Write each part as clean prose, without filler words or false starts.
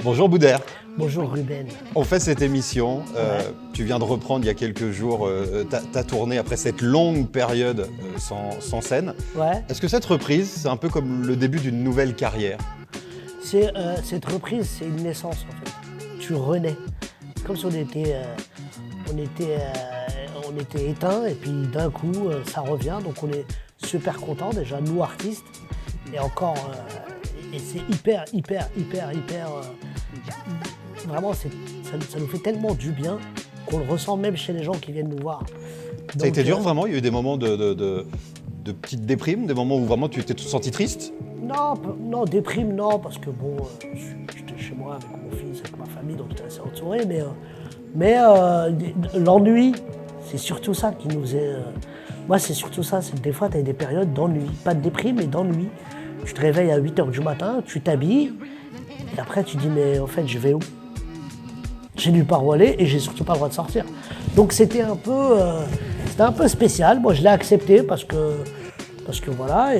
Bonjour Boudère. Bonjour Ruben. On fait cette émission, tu viens de reprendre il y a quelques jours ta tournée après cette longue période sans scène. Ouais. Est-ce que cette reprise, c'est un peu comme le début d'une nouvelle carrière? Cette reprise, c'est une naissance en fait. Tu renais. Comme si on était éteint et puis d'un coup ça revient. Donc on est super content déjà, nous artistes. Et encore, et c'est hyper. Vraiment, ça nous fait tellement du bien qu'on le ressent même chez les gens qui viennent nous voir. Ça a été dur vraiment? Il y a eu des moments de petite déprime, des moments où vraiment tu t'es senti triste? Non, déprime, non, parce que bon, j'étais chez moi avec mon fils, avec ma famille, donc j'étais assez entouré, mais l'ennui, c'est surtout ça qui nous est... moi, c'est surtout ça, c'est que des fois, tu as des périodes d'ennui, pas de déprime, mais d'ennui. Tu te réveilles à 8h du matin, tu t'habilles, et après, tu dis, mais en fait, je vais où? J'ai nulle part où aller, et j'ai surtout pas le droit de sortir. Donc, c'était un peu spécial. Moi, je l'ai accepté, parce que voilà,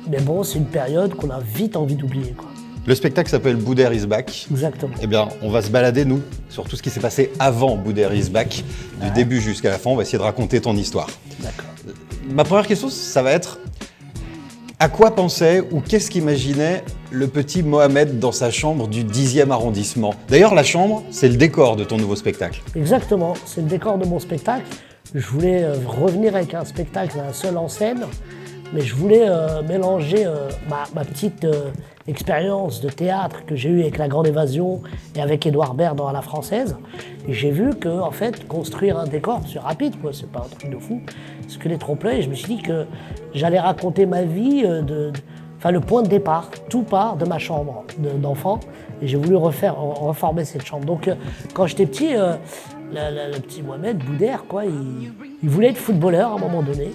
mais bon, c'est une période qu'on a vite envie d'oublier, quoi. Le spectacle s'appelle Boudère is back. Exactement. Eh bien, on va se balader, nous, sur tout ce qui s'est passé avant Boudère is back, du début jusqu'à la fin. On va essayer de raconter ton histoire. D'accord. Ma première question, ça va être à quoi pensait ou qu'est-ce qu'imaginait le petit Mohamed dans sa chambre du 10e arrondissement? D'ailleurs, la chambre, c'est le décor de ton nouveau spectacle. Exactement, c'est le décor de mon spectacle. Je voulais revenir avec un spectacle d'un seul en scène, mais je voulais mélanger ma petite expérience de théâtre que j'ai eue avec La Grande Évasion et avec Édouard Baird dans À la Française. Et j'ai vu que, en fait, construire un décor, c'est rapide, quoi, c'est pas un truc de fou, c'est que les trompe-l'œil. Je me suis dit que j'allais raconter ma vie, le point de départ, tout part de ma chambre d'enfant, et j'ai voulu reformer cette chambre. Donc, quand j'étais petit, le petit Mohamed Boudère, quoi, il voulait être footballeur à un moment donné,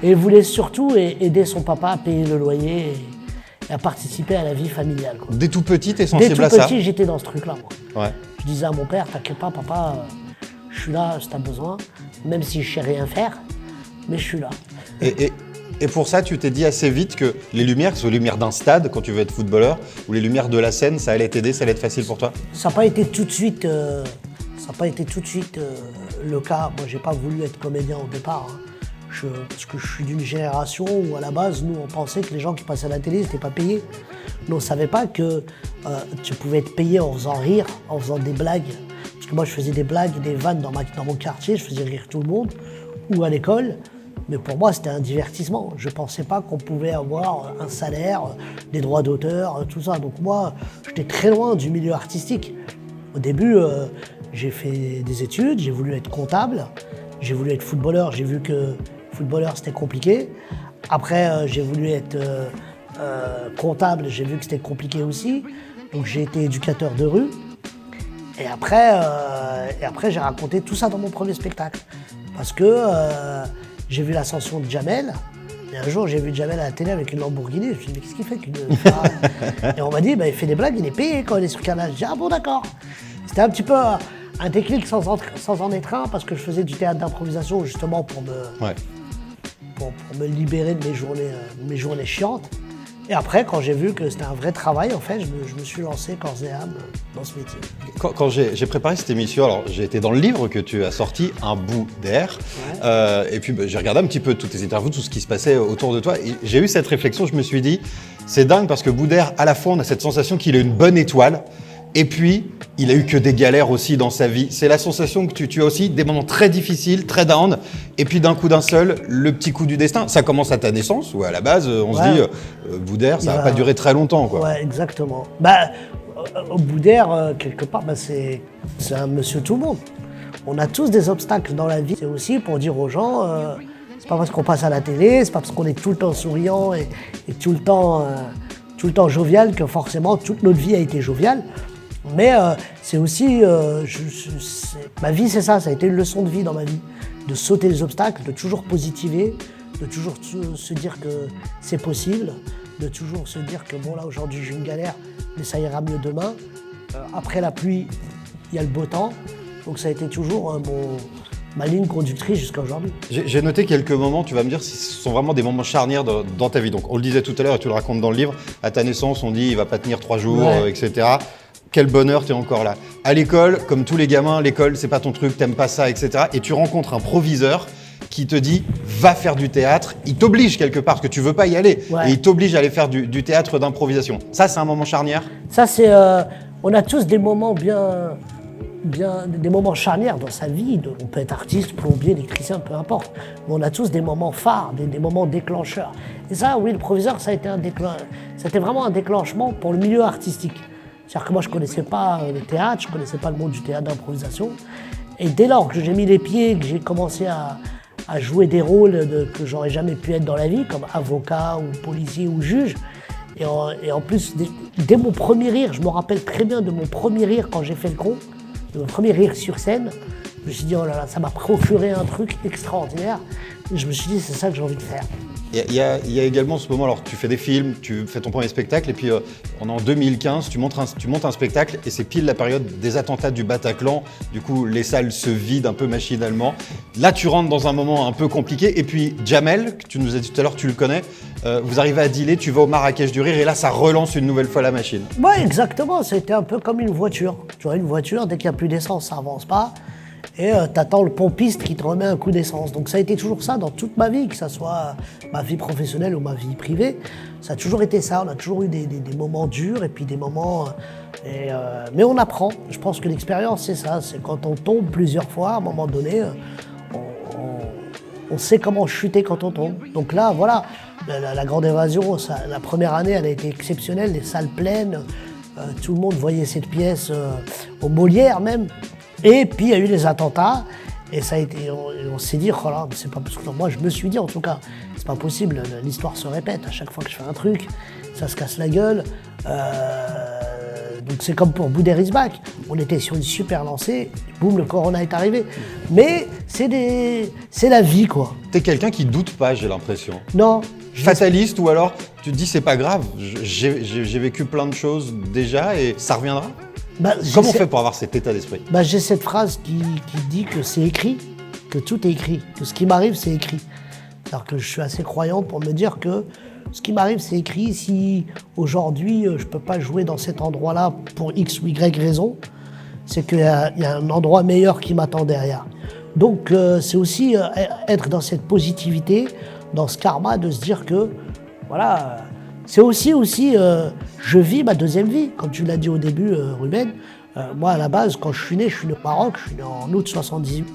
et il voulait surtout aider son papa à payer le loyer et à participer à la vie familiale, quoi. Dès tout petit, t'es sensible Dès à tout ça? petit, j'étais dans ce truc-là, moi. Ouais. Je disais à mon père, t'inquiète pas, papa, je suis là si t'as besoin, même si je sais rien faire, mais je suis là. Et pour ça, tu t'es dit assez vite que les lumières, que ce soit les lumières d'un stade quand tu veux être footballeur, ou les lumières de la scène, ça allait t'aider, ça allait être facile pour toi? Ça n'a pas été tout de suite, le cas. Moi, j'ai pas voulu être comédien au départ, hein. Parce que je suis d'une génération où, à la base, nous, on pensait que les gens qui passaient à la télé n'étaient pas payés. Nous, on ne savait pas que tu pouvais être payé en faisant rire, en faisant des blagues. Parce que moi, je faisais des blagues et des vannes dans mon quartier, je faisais rire tout le monde, ou à l'école. Mais pour moi, c'était un divertissement. Je ne pensais pas qu'on pouvait avoir un salaire, des droits d'auteur, tout ça. Donc moi, j'étais très loin du milieu artistique. Au début, j'ai fait des études, j'ai voulu être comptable, j'ai voulu être footballeur, j'ai vu que footballeur, c'était compliqué. Après, j'ai voulu être comptable, j'ai vu que c'était compliqué aussi. Donc j'ai été éducateur de rue. Et après, j'ai raconté tout ça dans mon premier spectacle. Parce que j'ai vu l'ascension de Jamel. Et un jour, j'ai vu Jamel à la télé avec une Lamborghini. Je me suis dit, mais qu'est-ce qu'il fait qu'une Ferrari? Et on m'a dit, il fait des blagues, il est payé quand il est sur Canal. J'ai dit, ah bon, d'accord. C'était un petit peu un déclic sans en être un, parce que je faisais du théâtre d'improvisation justement pour me libérer de mes journées chiantes. Et après, quand j'ai vu que c'était un vrai travail, en fait, je me suis lancé corps et âme dans ce métier. Quand j'ai préparé cette émission, alors j'ai été dans le livre que tu as sorti, Un bout d'air, et puis j'ai regardé un petit peu toutes tes interviews, tout ce qui se passait autour de toi, et j'ai eu cette réflexion, je me suis dit, c'est dingue parce que Boudère, à la fois, on a cette sensation qu'il est une bonne étoile, et puis, il a eu que des galères aussi dans sa vie. C'est la sensation que tu as aussi des moments très difficiles, très down, et puis d'un coup d'un seul, le petit coup du destin. Ça commence à ta naissance, où à la base, on se dit, Boudère, ça va pas durer très longtemps, quoi. Ouais, exactement. Boudère, quelque part, c'est un monsieur tout le monde. On a tous des obstacles dans la vie. C'est aussi pour dire aux gens, c'est pas parce qu'on passe à la télé, c'est pas parce qu'on est tout le temps souriant et tout le temps jovial que forcément toute notre vie a été joviale. Mais c'est aussi, ma vie, c'est ça a été une leçon de vie dans ma vie, de sauter les obstacles, de toujours positiver, de toujours se dire que c'est possible, de toujours se dire que bon là aujourd'hui j'ai une galère, mais ça ira mieux demain. Après la pluie, il y a le beau temps, donc ça a été toujours ma ligne conductrice jusqu'à aujourd'hui. J'ai noté quelques moments, tu vas me dire si ce sont vraiment des moments charnières dans ta vie. Donc on le disait tout à l'heure et tu le racontes dans le livre, à ta naissance on dit il va pas tenir 3 jours, Ouais. etc. Quel bonheur, tu es encore là. À l'école, comme tous les gamins, l'école c'est pas ton truc, t'aimes pas ça, etc. Et tu rencontres un proviseur qui te dit va faire du théâtre, il t'oblige quelque part parce que tu veux pas y aller, Ouais. et il t'oblige à aller faire du théâtre d'improvisation. Ça c'est un moment charnière. Ça, c'est. On a tous des moments des moments charnières dans sa vie. On peut être artiste, plombier, électricien, peu importe. Mais on a tous des moments phares, des moments déclencheurs. Et ça, oui, le proviseur, ça a été c'était vraiment un déclenchement pour le milieu artistique. C'est-à-dire que moi, je connaissais pas le théâtre, je connaissais pas le monde du théâtre d'improvisation. Et dès lors que j'ai mis les pieds, que j'ai commencé à jouer des rôles que j'aurais jamais pu être dans la vie, comme avocat ou policier ou juge. Et en plus, dès mon premier rire, je me rappelle très bien de mon premier rire quand j'ai fait le Gros, de mon premier rire sur scène. Je me suis dit, oh là là, ça m'a procuré un truc extraordinaire. Et je me suis dit, c'est ça que j'ai envie de faire. Il y a également ce moment, alors tu fais des films, tu fais ton premier spectacle, et puis on est en 2015, tu montes un spectacle, et c'est pile la période des attentats du Bataclan. Du coup, les salles se vident un peu machinalement. Là, tu rentres dans un moment un peu compliqué, et puis Jamel, que tu nous as dit tout à l'heure, tu le connais, vous arrivez à dealer, tu vas au Marrakech du Rire, et là, ça relance une nouvelle fois la machine. Ouais, exactement. C'était un peu comme une voiture. Tu vois, une voiture, dès qu'il n'y a plus d'essence, ça avance pas. Et t'attends le pompiste qui te remet un coup d'essence. Donc ça a été toujours ça dans toute ma vie, que ça soit ma vie professionnelle ou ma vie privée. Ça a toujours été ça. On a toujours eu des moments durs et puis des moments... mais on apprend. Je pense que l'expérience, c'est ça. C'est quand on tombe plusieurs fois, à un moment donné, on sait comment chuter quand on tombe. Donc là, voilà, la Grande Évasion, la première année, elle a été exceptionnelle. Les salles pleines, tout le monde voyait cette pièce au Molière même. Et puis il y a eu les attentats, et ça a été, on s'est dit, oh là, c'est pas possible. Moi je me suis dit en tout cas, c'est pas possible, l'histoire se répète, à chaque fois que je fais un truc, ça se casse la gueule. Donc c'est comme pour Boudère is back, on était sur une super lancée, boum, le corona est arrivé. Mais c'est la vie quoi. T'es quelqu'un qui doute pas, j'ai l'impression. Non. Fataliste, ou alors tu te dis c'est pas grave, j'ai vécu plein de choses déjà et ça reviendra. Comment on fait pour avoir cet état d'esprit? J'ai cette phrase qui dit que c'est écrit, que tout est écrit, que ce qui m'arrive c'est écrit. Alors que je suis assez croyant pour me dire que ce qui m'arrive c'est écrit. Si aujourd'hui je peux pas jouer dans cet endroit-là pour X ou Y raison, c'est qu'il y a un endroit meilleur qui m'attend derrière. Donc c'est aussi être dans cette positivité, dans ce karma, de se dire que voilà. C'est aussi je vis ma deuxième vie. Comme tu l'as dit au début, Ruben, moi, à la base, quand je suis né au Maroc, je suis né en août 78.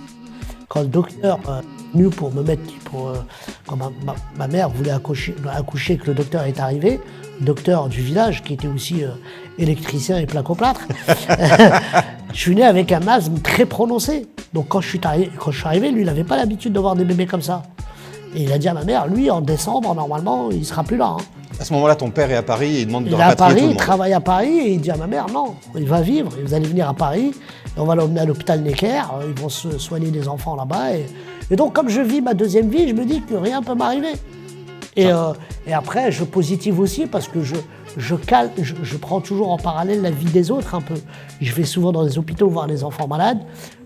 Quand le docteur est venu pour me mettre... quand ma mère voulait accoucher, que le docteur est arrivé, le docteur du village, qui était aussi électricien et placoplâtre, je suis né avec un asthme très prononcé. Donc quand je suis arrivé, lui, il n'avait pas l'habitude d'avoir des bébés comme ça. Et il a dit à ma mère, lui, en décembre, normalement, il ne sera plus là. Hein. À ce moment-là, ton père est à Paris et il demande de rapatrier rapatrier tout le monde. Il travaille à Paris et il dit à ma mère, non, il va vivre, vous allez venir à Paris, et on va l'emmener à l'hôpital Necker, ils vont se soigner des enfants là-bas. Et donc, comme je vis ma deuxième vie, je me dis que rien ne peut m'arriver. Et après, je positive aussi parce que je prends toujours en parallèle la vie des autres un peu. Je vais souvent dans les hôpitaux voir des enfants malades.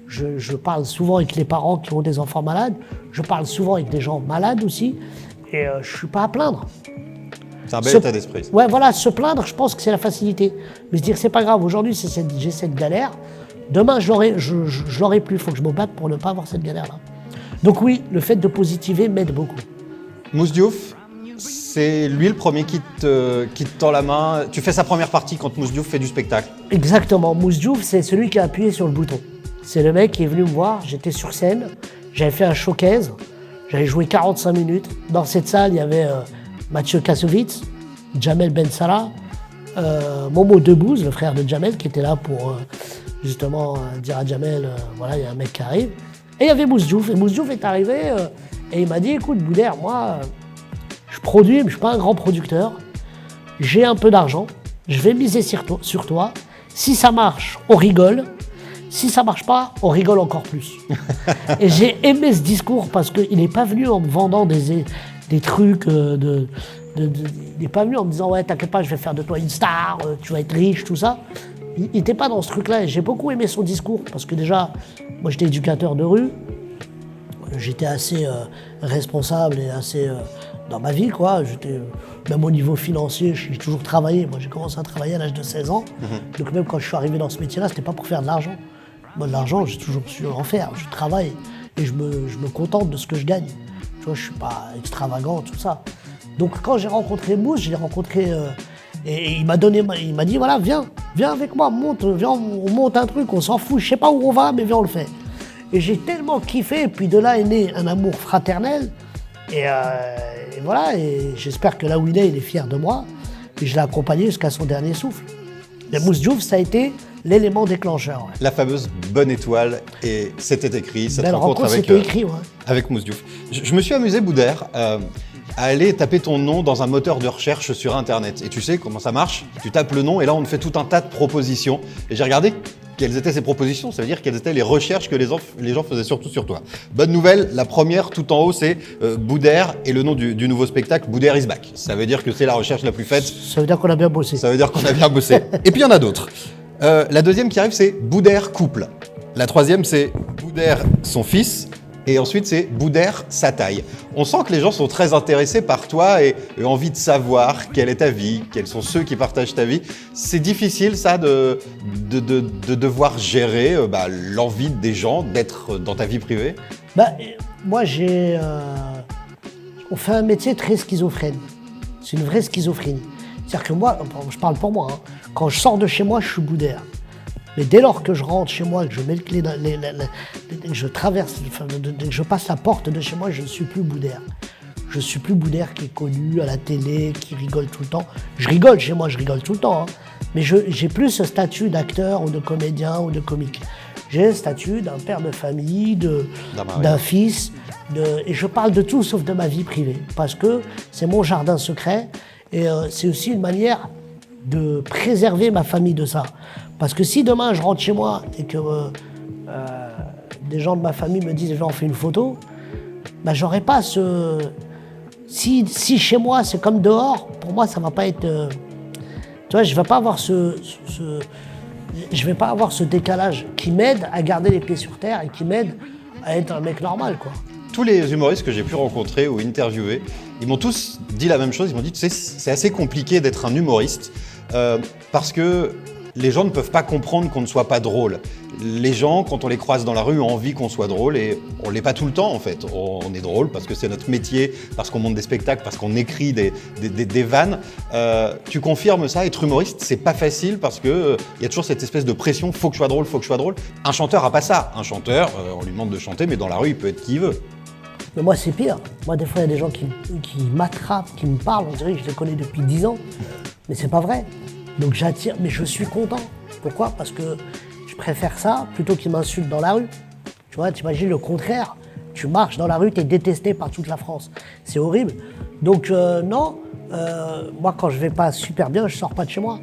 Je parle souvent avec les parents qui ont des enfants malades. Je parle souvent avec des gens malades aussi. Et je ne suis pas à plaindre. C'est un bel état d'esprit. Ouais, voilà, se plaindre, je pense que c'est la facilité. Mais se dire, c'est pas grave, aujourd'hui, j'ai cette galère. Demain, je l'aurai plus. Il faut que je me batte pour ne pas avoir cette galère-là. Donc oui, le fait de positiver m'aide beaucoup. Mouss Diouf, c'est lui le premier qui te tend la main. Tu fais sa première partie quand Mouss Diouf fait du spectacle. Exactement. Mouss Diouf, c'est celui qui a appuyé sur le bouton. C'est le mec qui est venu me voir, j'étais sur scène, j'avais fait un showcase, j'avais joué 45 minutes. Dans cette salle, il y avait Mathieu Kassovitz, Jamel Ben Salah, Momo Debouze, le frère de Jamel, qui était là pour justement dire à Jamel, voilà, il y a un mec qui arrive. Et il y avait Mouss Diouf, et Mouss Diouf est arrivé et il m'a dit, écoute Boudère, moi, je produis, mais je ne suis pas un grand producteur, j'ai un peu d'argent, je vais miser sur toi, si ça marche, on rigole. Si ça marche pas, on rigole encore plus. Et j'ai aimé ce discours parce qu'il n'est pas venu en me vendant des trucs, il n'est pas venu en me disant « Ouais, t'inquiète pas, je vais faire de toi une star, tu vas être riche, tout ça ». Il n'était pas dans ce truc-là et j'ai beaucoup aimé son discours parce que déjà, moi j'étais éducateur de rue, j'étais assez responsable et assez dans ma vie, quoi. Même au niveau financier, j'ai toujours travaillé. Moi, j'ai commencé à travailler à l'âge de 16 ans. Donc même quand je suis arrivé dans ce métier-là, c'était pas pour faire de l'argent. Moi, de l'argent, j'ai toujours su en faire. Je travaille et je me contente de ce que je gagne. Tu vois, je suis pas extravagant, tout ça. Donc quand j'ai rencontré Mousse, je l'ai rencontré et il m'a dit voilà, viens avec moi, viens, on monte un truc, on s'en fout, je sais pas où on va, mais viens, on le fait. Et j'ai tellement kiffé, et puis de là est né un amour fraternel. Et voilà, et j'espère que là où il est fier de moi. Et je l'ai accompagné jusqu'à son dernier souffle. Et Mousse Diouf, ça a été l'élément déclencheur. Ouais. La fameuse bonne étoile, et c'était écrit, cette rencontre avec Mousse Diouf. Je me suis amusé, Boudère, à aller taper ton nom dans un moteur de recherche sur Internet. Et tu sais comment ça marche? Tu tapes le nom et là, on te fait tout un tas de propositions. Et j'ai regardé quelles étaient ces propositions, ça veut dire quelles étaient les recherches que les gens faisaient surtout sur toi. Bonne nouvelle, la première, tout en haut, c'est Boudère et le nom du nouveau spectacle, Boudère is back. Ça veut dire que c'est la recherche la plus faite. Ça veut dire qu'on a bien bossé. Ça veut dire qu'on a bien bossé. Et puis il y en a d'autres. La deuxième qui arrive, c'est Boudère couple. La troisième, c'est Boudère son fils. Et ensuite, c'est Boudère sa taille. On sent que les gens sont très intéressés par toi et ont envie de savoir quelle est ta vie, quels sont ceux qui partagent ta vie. C'est difficile, ça, de devoir gérer l'envie des gens d'être dans ta vie privée? Moi, on fait un métier très schizophrène. C'est une vraie schizophrénie. C'est-à-dire que moi, je parle pour moi, hein, quand je sors de chez moi, je suis Boudère. Mais dès lors que je rentre chez moi, que je mets le clé, que je traverse, que je passe la porte de chez moi, je ne suis plus Boudère. Je ne suis plus Boudère qui est connu à la télé, qui rigole tout le temps. Je rigole chez moi, je rigole tout le temps. Hein. Mais je n'ai plus ce statut d'acteur ou de comédien ou de comique. J'ai le statut d'un père de famille, d'un fils. Et je parle de tout sauf de ma vie privée. Parce que c'est mon jardin secret. Et c'est aussi une manière de préserver ma famille de ça. Parce que si demain je rentre chez moi et que des gens de ma famille me disent « on fait une photo », j'aurais pas ce... Si chez moi c'est comme dehors, pour moi ça va pas être... tu vois, je vais pas avoir je vais pas avoir ce décalage qui m'aide à garder les pieds sur terre et qui m'aide à être un mec normal, quoi. Tous les humoristes que j'ai pu rencontrer ou interviewer, ils m'ont tous dit la même chose. Ils m'ont dit, tu sais, c'est assez compliqué d'être un humoriste parce que les gens ne peuvent pas comprendre qu'on ne soit pas drôle. Les gens, quand on les croise dans la rue, ont envie qu'on soit drôle et on ne l'est pas tout le temps, en fait. On est drôle parce que c'est notre métier, parce qu'on monte des spectacles, parce qu'on écrit des vannes. Tu confirmes ça, être humoriste, c'est pas facile parce que y a toujours cette espèce de pression, faut que je sois drôle, faut que je sois drôle. Un chanteur a pas ça. Un chanteur, on lui demande de chanter, mais dans la rue, il peut être qui il veut. Mais moi, c'est pire. Moi, des fois, il y a des gens qui m'attrapent, qui me parlent. On dirait que je les connais depuis 10 ans. Mais c'est pas vrai. Donc j'attire, mais je suis content. Pourquoi? Parce que je préfère ça plutôt qu'ils m'insultent dans la rue. Tu vois, t'imagines le contraire. Tu marches dans la rue, t'es détesté par toute la France. C'est horrible. Donc non, moi quand je vais pas super bien, je sors pas de chez moi.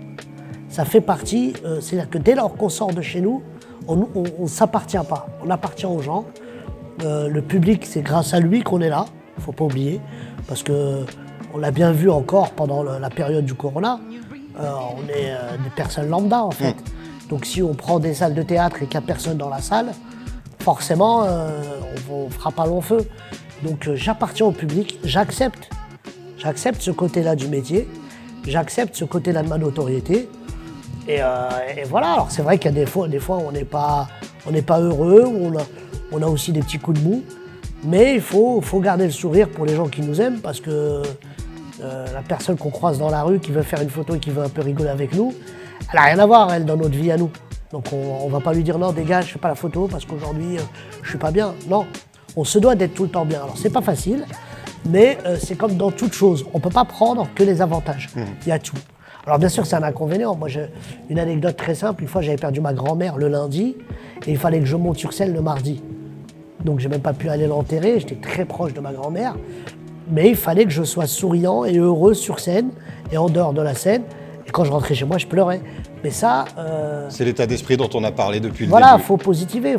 Ça fait partie, c'est-à-dire que dès lors qu'on sort de chez nous, on s'appartient pas. On appartient aux gens. Le public, c'est grâce à lui qu'on est là. Faut pas oublier. Parce que on l'a bien vu encore pendant la période du Corona. On est des personnes lambda en fait. Donc si on prend des salles de théâtre et qu'il n'y a personne dans la salle, forcément on fera pas long feu. Donc j'appartiens au public, j'accepte ce côté-là du métier, j'accepte ce côté-là de ma notoriété. Et voilà, alors c'est vrai qu'il y a des fois on n'est pas heureux, on a aussi des petits coups de mou, mais il faut garder le sourire pour les gens qui nous aiment parce que la personne qu'on croise dans la rue qui veut faire une photo et qui veut un peu rigoler avec nous, elle n'a rien à voir, elle, dans notre vie à nous. Donc on ne va pas lui dire non, dégage, je fais pas la photo parce qu'aujourd'hui je suis pas bien. Non, on se doit d'être tout le temps bien. Alors c'est pas facile, mais c'est comme dans toute chose. On peut pas prendre que les avantages. Il y a tout. Alors bien sûr c'est un inconvénient. Moi j'ai une anecdote très simple. Une fois j'avais perdu ma grand-mère le lundi et il fallait que je monte sur scène le mardi. Donc j'ai même pas pu aller l'enterrer. J'étais très proche de ma grand-mère. Mais il fallait que je sois souriant et heureux sur scène et en dehors de la scène. Et quand je rentrais chez moi, je pleurais. Mais ça... c'est l'état d'esprit dont on a parlé depuis le début. Voilà, il faut positiver.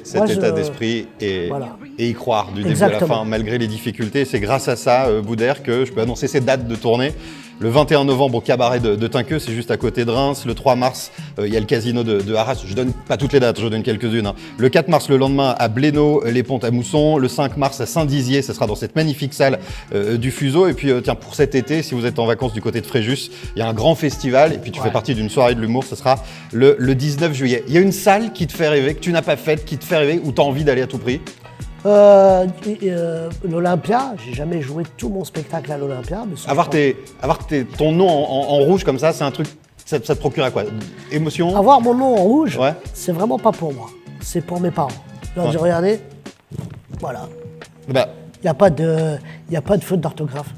Cet état d'esprit et y croire du début à la fin, malgré les difficultés. C'est grâce à ça, Boudère, que je peux annoncer ces dates de tournée. Le 21 novembre au cabaret de Tinqueux, c'est juste à côté de Reims. Le 3 mars, il y a le casino de Arras. Je donne pas toutes les dates, je donne quelques-unes. Hein. Le 4 mars, le lendemain, à Blénaud, les Pontes à Mousson. Le 5 mars, à Saint-Dizier, ça sera dans cette magnifique salle du Fuseau. Et puis, tiens, pour cet été, si vous êtes en vacances du côté de Fréjus, il y a un grand festival. Et puis, tu fais partie d'une soirée de l'humour, ce sera le 19 juillet. Il y a une salle qui te fait rêver, que tu n'as pas faite, qui te fait rêver, où tu as envie d'aller à tout prix? L'Olympia, j'ai jamais joué tout mon spectacle à l'Olympia. Avoir ton nom en rouge comme ça, c'est un truc, ça te procure à quoi? Émotion? Avoir mon nom en rouge, c'est vraiment pas pour moi. C'est pour mes parents. Leur dire, regardez, voilà. Bah, il n'y a pas de faute d'orthographe.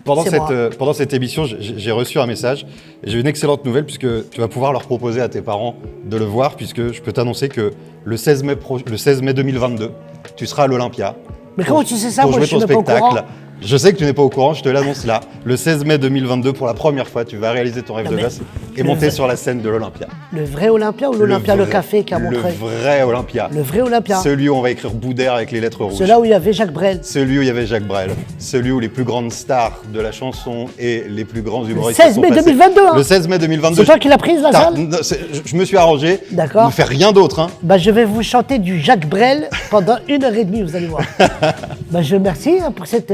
Pendant cette émission, j'ai reçu un message et j'ai une excellente nouvelle puisque tu vas pouvoir leur proposer à tes parents de le voir puisque je peux t'annoncer que le 16 mai 2022, tu seras à l'Olympia. Mais comment tu sais ça? Moi, je suis pas au courant. Je sais que tu n'es pas au courant, je te l'annonce là. Le 16 mai 2022, pour la première fois, tu vas réaliser ton rêve de gosse et monter sur la scène de l'Olympia. Le vrai Olympia ou l'Olympia le café qui a montré? Le vrai Olympia. Le vrai Olympia. Celui où on va écrire Boudère avec les lettres rouges. Celui où il y avait Jacques Brel. Celui où il y avait Jacques Brel. Celui où les plus grandes stars de la chanson et les plus grands humoristes. Le 16 mai 2022. Hein. Le 16 mai 2022. C'est toi qui l'as prise la salle? Je me suis arrangé. D'accord. Ne fais rien d'autre. Hein. Bah, je vais vous chanter du Jacques Brel pendant 1h30, vous allez voir. Bah, je remercie pour cette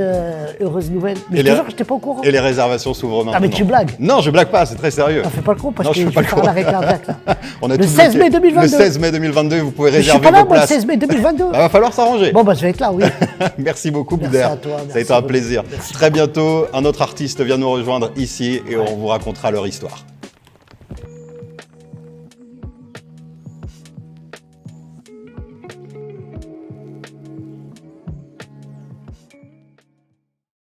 heureuse nouvelle. Mais je te jure que je n'étais pas au courant. Et les réservations s'ouvrent maintenant. Ah, mais tu blagues? Non, je blague pas, c'est très sérieux. Fais pas le con parce que je vais faire l'arrêt cardiaque là. On a le 16 mai 2022. Le 16 mai 2022, vous pouvez réserver vos places. Je suis pas là, moi, le 16 mai 2022. Bah, va falloir s'arranger. Bon, bah, je vais être là, oui. Merci beaucoup, Merci Boudère. à toi. Ça a été un plaisir. Très bientôt, un autre artiste vient nous rejoindre ici et on vous racontera leur histoire.